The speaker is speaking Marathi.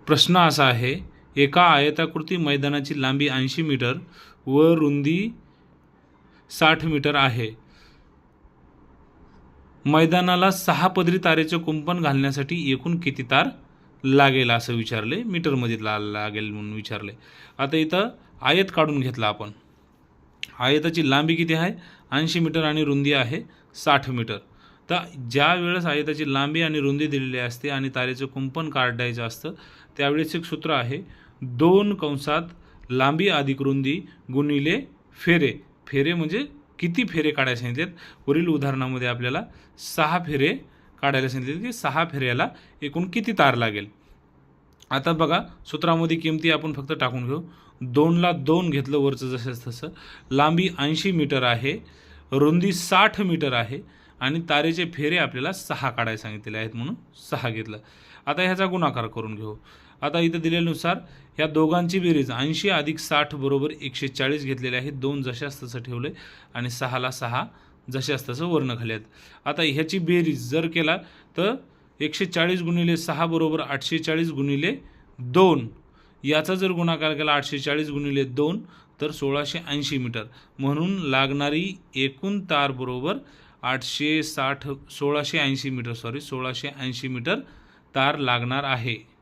प्रश्न असा आहे, एका आयताकृती मैदानाची लांबी 80 मीटर व रुंदी 60 मीटर आहे. मैदानाला 6 पदरी तारेचे कुंपण घालण्यासाठी एकूण किती तार लागेल असं विचारले, मीटरमध्ये लागेल म्हणून विचारले. आता इथं आयत काढून घेतला आपण. आयताची लांबी किती आहे 80 मीटर आणि रुंदी आहे 60 मीटर. तर ज्या वेळेस आयताची लांबी आणि रुंदी दिलेली असते आणि तारेचं कुंपण काढायचं असतं त्यावेळेस एक सूत्र आहे 2 कंसात लांबी अधिक रुंदी गुणिले फेरे. फेरे म्हणजे किती फेरे काढायला सांगितलेत. वरील उदाहरणामध्ये आपल्याला 6 फेरे काढायला सांगितले की 6 फेऱ्याला एकूण किती तार लागेल. आता बघा सूत्रामध्ये किमती आपण फक्त टाकून घेऊ. 2ला 2 घेतलं वरचं जसं तसं. लांबी 80 मीटर आहे, रुंदी 60 मीटर आहे आणि तारेचे फेरे आपल्याला 6 काढायला सांगितलेले आहेत म्हणून 6 घेतलं. आता ह्याचा गुणाकार करून घेऊ. आता इथं दिलेल्यानुसार ह्या दोघांची बेरीज 80 अधिक 60 बरोबर 140 घेतलेले आहे. 2 जशास तसं ठेवले आणि 6ला 6 जशास तसं वर्ण खाली आहेत. आता ह्याची बेरीज जर केला तर 140 गुणिले 6 बरोबर 840 गुणिले 2. याचा जर गुणाकार केला 840 गुणिले 2 तर 1680 मीटर. म्हणून लागणारी एकूण तार बरोबर 1680 मीटर तार लागणार आहे.